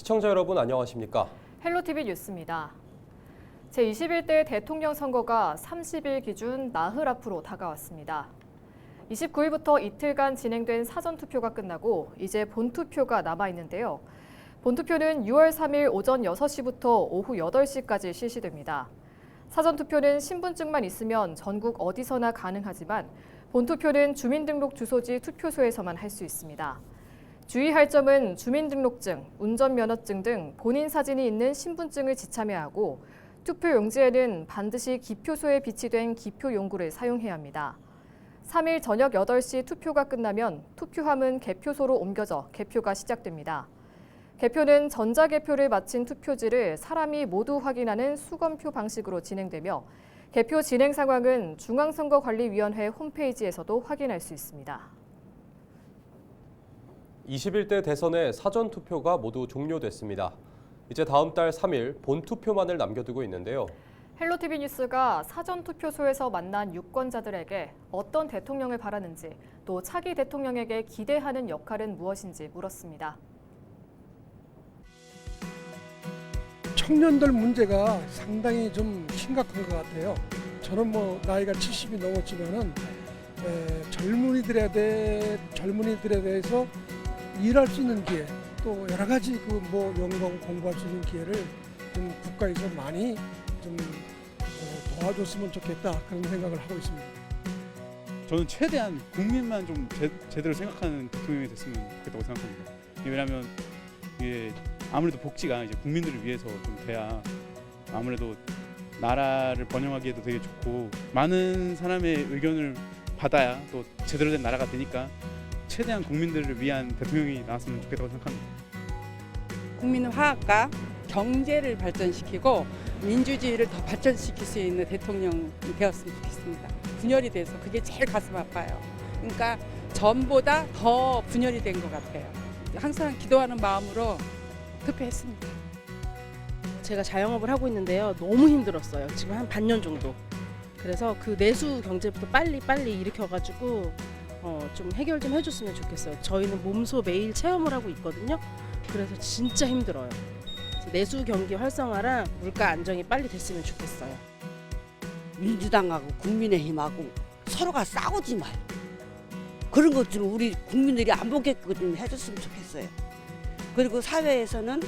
시청자 여러분 안녕하십니까? 헬로티비 뉴스입니다. 제21대 대통령 선거가 30일 기준 나흘 앞으로 다가왔습니다. 29일부터 이틀간 진행된 사전투표가 끝나고 이제 본투표가 남아있는데요. 본투표는 6월 3일 오전 6시부터 오후 8시까지 실시됩니다. 사전투표는 신분증만 있으면 전국 어디서나 가능하지만 본투표는 주민등록 주소지 투표소에서만 할 수 있습니다. 주의할 점은 주민등록증, 운전면허증 등 본인 사진이 있는 신분증을 지참해야 하고 투표 용지에는 반드시 기표소에 비치된 기표 용구를 사용해야 합니다. 3일 저녁 8시 투표가 끝나면 투표함은 개표소로 옮겨져 개표가 시작됩니다. 개표는 전자개표를 마친 투표지를 사람이 모두 확인하는 수검표 방식으로 진행되며 개표 진행 상황은 중앙선거관리위원회 홈페이지에서도 확인할 수 있습니다. 21대 대선의 사전투표가 모두 종료됐습니다. 이제 다음 달 3일 본투표만을 남겨두고 있는데요. 헬로티비 뉴스가 사전투표소에서 만난 유권자들에게 어떤 대통령을 바라는지 또 차기 대통령에게 기대하는 역할은 무엇인지 물었습니다. 청년들 문제가 상당히 좀 심각한 것 같아요. 저는 나이가 70이 넘었지만은 젊은이들에 대해서 일할 수 있는 기회, 또 여러 가지 연구하고 공부할 수 있는 기회를 좀 국가에서 많이 좀 도와줬으면 좋겠다 그런 생각을 하고 있습니다. 저는 최대한 국민만 좀 제대로 생각하는 대통령이 됐으면 좋겠다고 생각합니다. 왜냐하면 이게 아무래도 복지가 이제 국민들을 위해서 좀 돼야 아무래도 나라를 번영하기에도 되게 좋고 많은 사람의 의견을 받아야 또 제대로 된 나라가 되니까 최대한 국민들을 위한 대통령이 나왔으면 좋겠다고 생각합니다. 국민 화합과 경제를 발전시키고 민주주의를 더 발전시킬 수 있는 대통령이 되었으면 좋겠습니다. 분열이 돼서 그게 제일 가슴 아파요. 그러니까 전보다 더 분열이 된 것 같아요. 항상 기도하는 마음으로 투표했습니다. 제가 자영업을 하고 있는데요. 너무 힘들었어요. 지금 한 반년 정도. 그래서 그 내수 경제부터 빨리 일으켜가지고 좀 해결 좀 해줬으면 좋겠어요. 저희는 몸소 매일 체험을 하고 있거든요. 그래서 진짜 힘들어요. 내수 경기 활성화랑 물가 안정이 빨리 됐으면 좋겠어요. 민주당하고 국민의힘하고 서로가 싸우지 마요. 그런 것 좀 우리 국민들이 안 보게끔 좀 해줬으면 좋겠어요. 그리고 사회에서는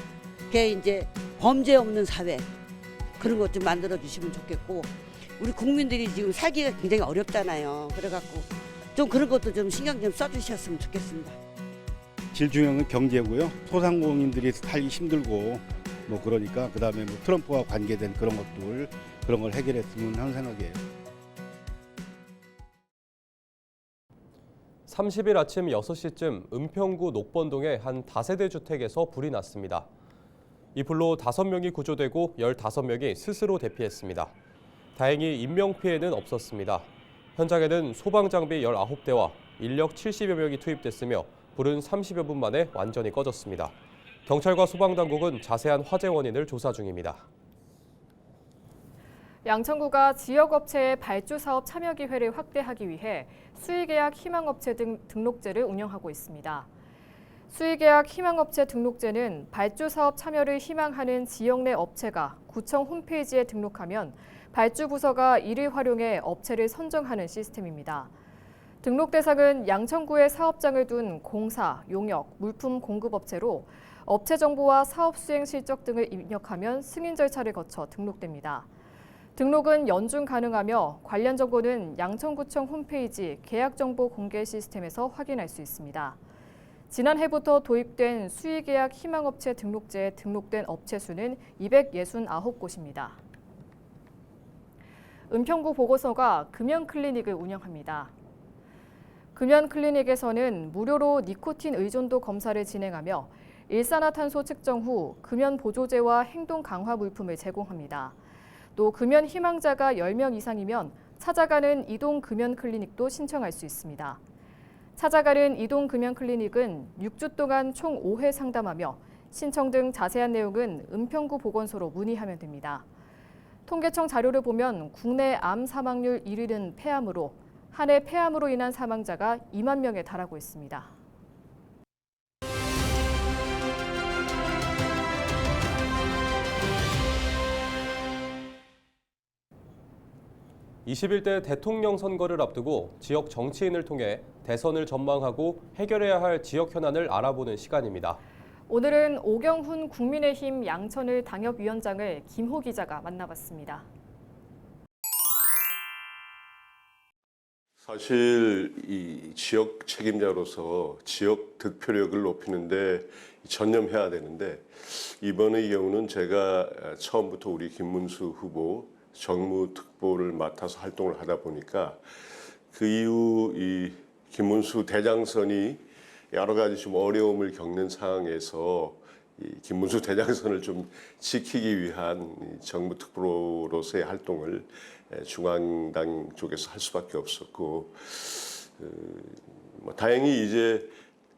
이제 범죄 없는 사회 그런 것 좀 만들어 주시면 좋겠고 우리 국민들이 지금 살기가 굉장히 어렵잖아요. 그래갖고 좀 그런 것도 좀 신경 좀 써주셨으면 좋겠습니다. 제일 중요한 건 경제고요. 소상공인들이 살기 힘들고 그러니까 그다음에 트럼프와 관계된 그런 걸 해결했으면 하는 생각이에요. 30일 아침 6시쯤 은평구 녹번동의 한 다세대 주택에서 불이 났습니다. 이 불로 5명이 구조되고 15명이 스스로 대피했습니다. 다행히 인명피해는 없었습니다. 현장에는 소방장비 19대와 인력 70여 명이 투입됐으며 불은 30여 분 만에 완전히 꺼졌습니다. 경찰과 소방당국은 자세한 화재 원인을 조사 중입니다. 양천구가 지역업체의 발주사업 참여기회를 확대하기 위해 수의계약 희망업체 등 등록제를 운영하고 있습니다. 수의계약 희망업체 등록제는 발주사업 참여를 희망하는 지역 내 업체가 구청 홈페이지에 등록하면 발주부서가 이를 활용해 업체를 선정하는 시스템입니다. 등록 대상은 양천구에 사업장을 둔 공사, 용역, 물품 공급업체로 업체 정보와 사업 수행 실적 등을 입력하면 승인 절차를 거쳐 등록됩니다. 등록은 연중 가능하며 관련 정보는 양천구청 홈페이지 계약정보 공개 시스템에서 확인할 수 있습니다. 지난해부터 도입된 수의계약 희망업체 등록제에 등록된 업체 수는 269곳입니다. 은평구 보건소가 금연클리닉을 운영합니다. 금연클리닉에서는 무료로 니코틴 의존도 검사를 진행하며 일산화탄소 측정 후 금연 보조제와 행동 강화 물품을 제공합니다. 또 금연 희망자가 10명 이상이면 찾아가는 이동 금연 클리닉도 신청할 수 있습니다. 찾아가는 이동 금연 클리닉은 6주 동안 총 5회 상담하며 신청 등 자세한 내용은 은평구 보건소로 문의하면 됩니다. 통계청 자료를 보면 국내 암 사망률 1위는 폐암으로 한 해 폐암으로 인한 사망자가 2만 명에 달하고 있습니다. 21대 대통령 선거를 앞두고 지역 정치인을 통해 대선을 전망하고 해결해야 할 지역 현안을 알아보는 시간입니다. 오늘은 오경훈 국민의힘 양천을 당협위원장을 김호 기자가 만나봤습니다. 사실 이 지역 책임자로서 지역 득표력을 높이는데 전념해야 되는데 이번의 경우는 제가 처음부터 우리 김문수 후보 정무특보를 맡아서 활동을 하다 보니까 그 이후 이 김문수 대장선이 여러 가지 좀 어려움을 겪는 상황에서 이 김문수 대장선을 좀 지키기 위한 정무특보로서의 활동을 중앙당 쪽에서 할 수밖에 없었고, 다행히 이제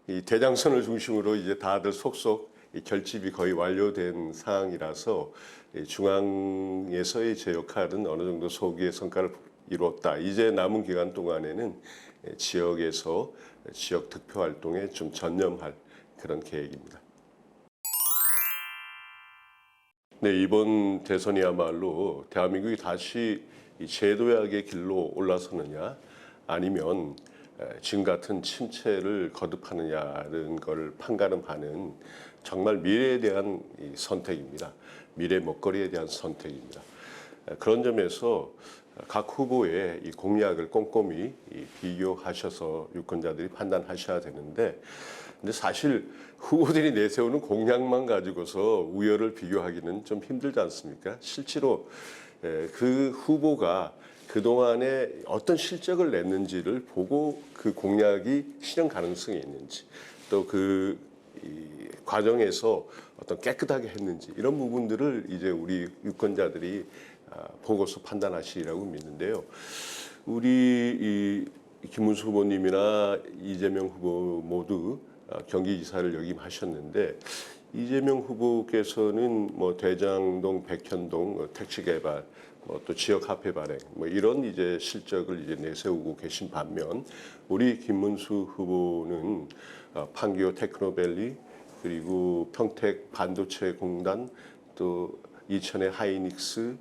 이 대장선을 중심으로 이제 다들 속속 이 결집이 거의 완료된 상황이라서 중앙에서의 제 역할은 어느 정도 소기의 성과를 이루었다. 이제 남은 기간 동안에는 지역에서 지역 득표 활동에 좀 전념할 그런 계획입니다. 네, 이번 대선이야말로 대한민국이 다시 이 제도약의 길로 올라서느냐 아니면 지금 같은 침체를 거듭하느냐는 걸 판가름하는 정말 미래에 대한 이 선택입니다. 미래 먹거리에 대한 선택입니다. 그런 점에서 각 후보의 이 공약을 꼼꼼히 비교하셔서 유권자들이 판단하셔야 되는데, 근데 사실 후보들이 내세우는 공약만 가지고서 우열을 비교하기는 좀 힘들지 않습니까? 실제로 그 후보가 그동안에 어떤 실적을 냈는지를 보고 그 공약이 실현 가능성이 있는지, 또 그 과정에서 어떤 깨끗하게 했는지, 이런 부분들을 이제 우리 유권자들이 보고서 판단하시리라고 믿는데요. 우리 김문수 후보님이나 이재명 후보 모두 경기지사를 역임하셨는데, 이재명 후보께서는 뭐 대장동, 백현동 택지 개발, 또 지역 화폐 발행, 이런 이제 실적을 이제 내세우고 계신 반면, 우리 김문수 후보는 판교 테크노밸리, 그리고 평택 반도체 공단, 또 이천의 하이닉스,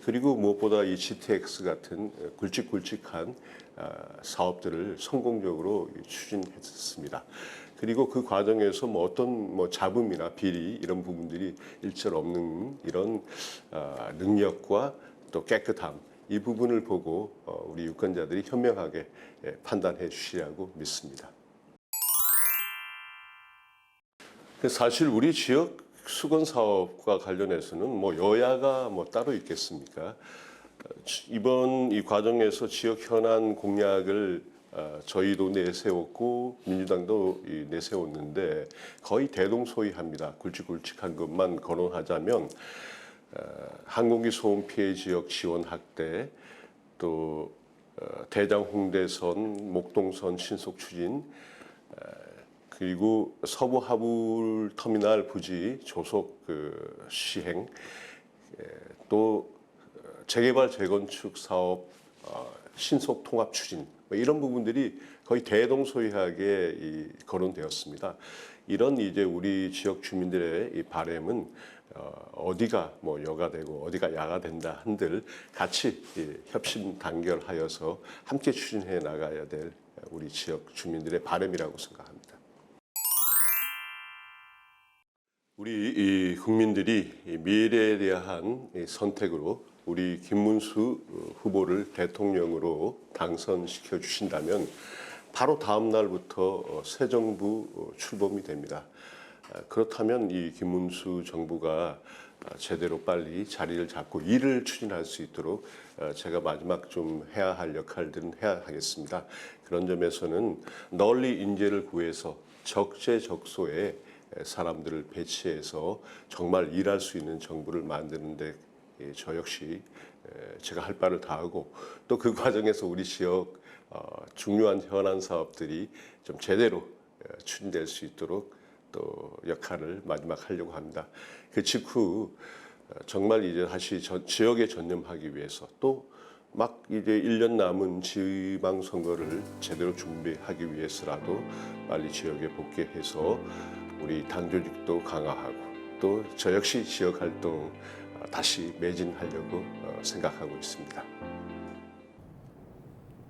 그리고 무엇보다 이 GTX 같은 굵직굵직한 사업들을 성공적으로 추진했습니다. 그리고 그 과정에서 어떤 잡음이나 비리 이런 부분들이 일절 없는 이런 능력과 또 깨끗함, 이 부분을 보고 우리 유권자들이 현명하게 판단해 주시라고 믿습니다. 사실 우리 지역 수건 사업과 관련해서는 여야가 따로 있겠습니까? 이번 이 과정에서 지역 현안 공약을 저희도 내세웠고 민주당도 내세웠는데 거의 대동소이합니다. 굵직굵직한 것만 거론하자면 항공기 소음 피해 지역 지원 확대, 또 대장 홍대선, 목동선 신속 추진, 그리고 서부 하불 터미널 부지 조속 시행, 또 재개발 재건축 사업 신속 통합 추진, 이런 부분들이 거의 대동소이하게 거론되었습니다. 이런 이제 우리 지역 주민들의 이 바람은 어디가 여가 되고 어디가 야가 된다 한들 같이 협심 단결하여서 함께 추진해 나가야 될 우리 지역 주민들의 바람이라고 생각합니다. 우리 국민들이 미래에 대한 선택으로 우리 김문수 후보를 대통령으로 당선시켜 주신다면 바로 다음 날부터 새 정부 출범이 됩니다. 그렇다면 이 김문수 정부가 제대로 빨리 자리를 잡고 일을 추진할 수 있도록 제가 마지막 좀 해야 할 역할들은 해야 하겠습니다. 그런 점에서는 널리 인재를 구해서 적재적소에 사람들을 배치해서 정말 일할 수 있는 정부를 만드는데 저 역시 제가 할 바를 다하고, 또 그 과정에서 우리 지역 중요한 현안 사업들이 좀 제대로 추진될 수 있도록 또 역할을 마지막 하려고 합니다. 그 직후 정말 이제 다시 지역에 전념하기 위해서, 또 막 이제 1년 남은 지방선거를 제대로 준비하기 위해서라도 빨리 지역에 복귀해서 우리 당 조직도 강화하고, 또 저 역시 지역 활동 다시 매진하려고 생각하고 있습니다.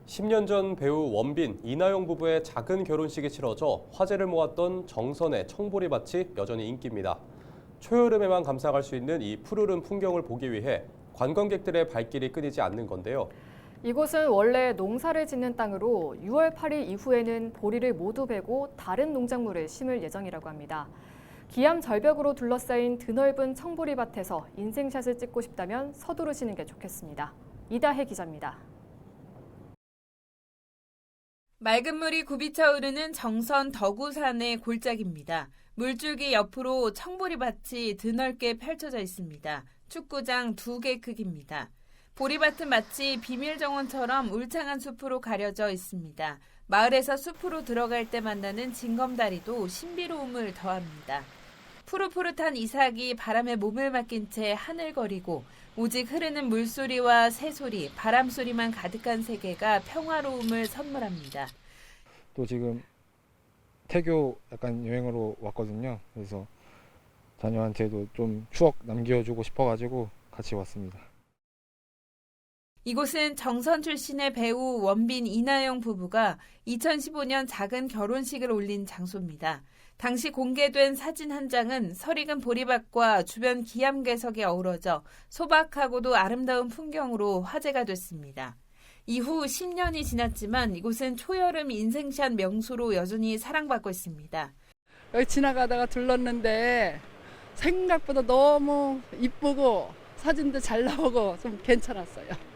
10년 전 배우 원빈, 이나영 부부의 작은 결혼식이 치러져 화제를 모았던 정선의 청보리밭이 여전히 인기입니다. 초여름에만 감상할 수 있는 이 푸르른 풍경을 보기 위해 관광객들의 발길이 끊이지 않는 건데요. 이곳은 원래 농사를 짓는 땅으로 6월 8일 이후에는 보리를 모두 베고 다른 농작물을 심을 예정이라고 합니다. 기암 절벽으로 둘러싸인 드넓은 청보리밭에서 인생샷을 찍고 싶다면 서두르시는 게 좋겠습니다. 이다혜 기자입니다. 맑은 물이 굽이쳐 흐르는 정선 덕우산의 골짜기입니다. 물줄기 옆으로 청보리밭이 드넓게 펼쳐져 있습니다. 축구장 2개 크기입니다. 보리밭은 마치 비밀 정원처럼 울창한 숲으로 가려져 있습니다. 마을에서 숲으로 들어갈 때 만나는 징검다리도 신비로움을 더합니다. 푸릇푸릇한 이삭이 바람에 몸을 맡긴 채 하늘거리고 오직 흐르는 물소리와 새소리, 바람소리만 가득한 세계가 평화로움을 선물합니다. 또 지금 태교 약간 여행으로 왔거든요. 그래서 자녀한테도 좀 추억 남겨주고 싶어가지고 같이 왔습니다. 이곳은 정선 출신의 배우 원빈, 이나영 부부가 2015년 작은 결혼식을 올린 장소입니다. 당시 공개된 사진 한 장은 설익은 보리밭과 주변 기암괴석이 어우러져 소박하고도 아름다운 풍경으로 화제가 됐습니다. 이후 10년이 지났지만 이곳은 초여름 인생샷 명소로 여전히 사랑받고 있습니다. 여기 지나가다가 들렀는데 생각보다 너무 이쁘고 사진도 잘 나오고 좀 괜찮았어요.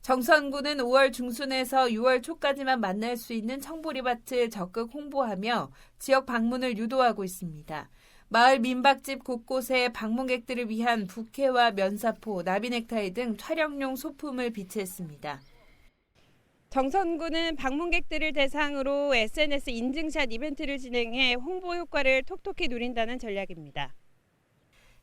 정선군은 5월 중순에서 6월 초까지만 만날 수 있는 청보리밭을 적극 홍보하며 지역 방문을 유도하고 있습니다. 마을 민박집 곳곳에 방문객들을 위한 부케와 면사포, 나비넥타이 등 촬영용 소품을 비치했습니다. 정선군은 방문객들을 대상으로 SNS 인증샷 이벤트를 진행해 홍보 효과를 톡톡히 누린다는 전략입니다.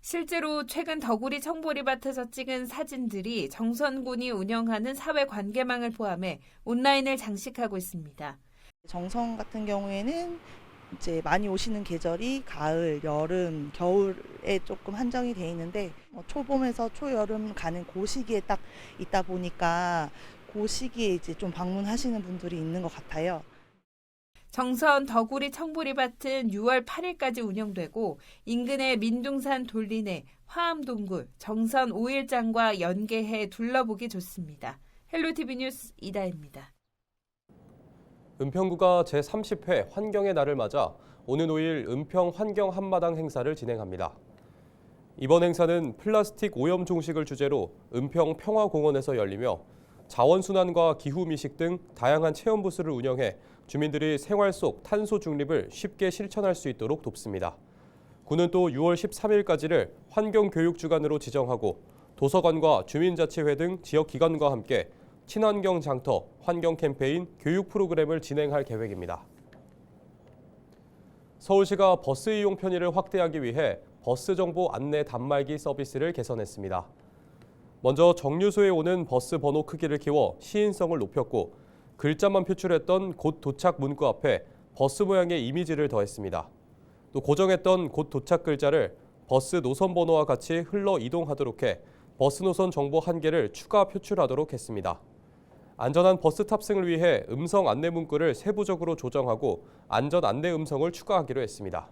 실제로 최근 덕우리 청보리밭에서 찍은 사진들이 정선군이 운영하는 사회관계망을 포함해 온라인을 장식하고 있습니다. 정선 같은 경우에는 이제 많이 오시는 계절이 가을, 여름, 겨울에 조금 한정이 돼 있는데 초봄에서 초여름 가는 그 시기에 딱 있다 보니까 그 시기에 이제 좀 방문하시는 분들이 있는 것 같아요. 정선 덕우리 청보리밭은 6월 8일까지 운영되고 인근의 민둥산 돌리내, 화암동굴, 정선 5일장과 연계해 둘러보기 좋습니다. 헬로티비 뉴스 이다혜입니다. 은평구가 제30회 환경의 날을 맞아 오는 5일 은평 환경 한마당 행사를 진행합니다. 이번 행사는 플라스틱 오염 종식을 주제로 은평 평화공원에서 열리며 자원순환과 기후미식 등 다양한 체험 부스를 운영해 주민들이 생활 속 탄소 중립을 쉽게 실천할 수 있도록 돕습니다. 구는 또 6월 13일까지를 환경교육주간으로 지정하고 도서관과 주민자치회 등 지역기관과 함께 친환경 장터, 환경 캠페인, 교육 프로그램을 진행할 계획입니다. 서울시가 버스 이용 편의를 확대하기 위해 버스 정보 안내 단말기 서비스를 개선했습니다. 먼저 정류소에 오는 버스 번호 크기를 키워 시인성을 높였고 글자만 표출했던 곧 도착 문구 앞에 버스 모양의 이미지를 더했습니다. 또 고정했던 곧 도착 글자를 버스 노선 번호와 같이 흘러 이동하도록 해 버스 노선 정보 1개를 추가 표출하도록 했습니다. 안전한 버스 탑승을 위해 음성 안내 문구를 세부적으로 조정하고 안전 안내 음성을 추가하기로 했습니다.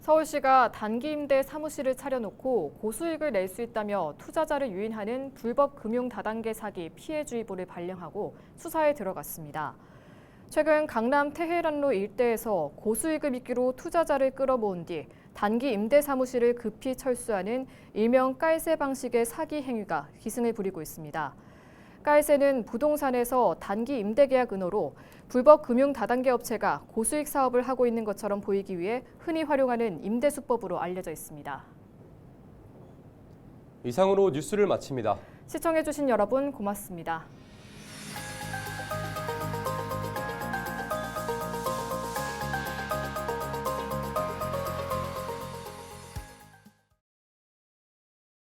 서울시가 단기 임대 사무실을 차려놓고 고수익을 낼 수 있다며 투자자를 유인하는 불법 금융 다단계 사기 피해주의보를 발령하고 수사에 들어갔습니다. 최근 강남 테헤란로 일대에서 고수익을 미끼로 투자자를 끌어모은 뒤 단기 임대 사무실을 급히 철수하는 일명 깔세 방식의 사기 행위가 기승을 부리고 있습니다. 깔세는 부동산에서 단기 임대계약 은어로 불법 금융 다단계 업체가 고수익 사업을 하고 있는 것처럼 보이기 위해 흔히 활용하는 임대수법으로 알려져 있습니다. 이상으로 뉴스를 마칩니다. 시청해주신 여러분 고맙습니다.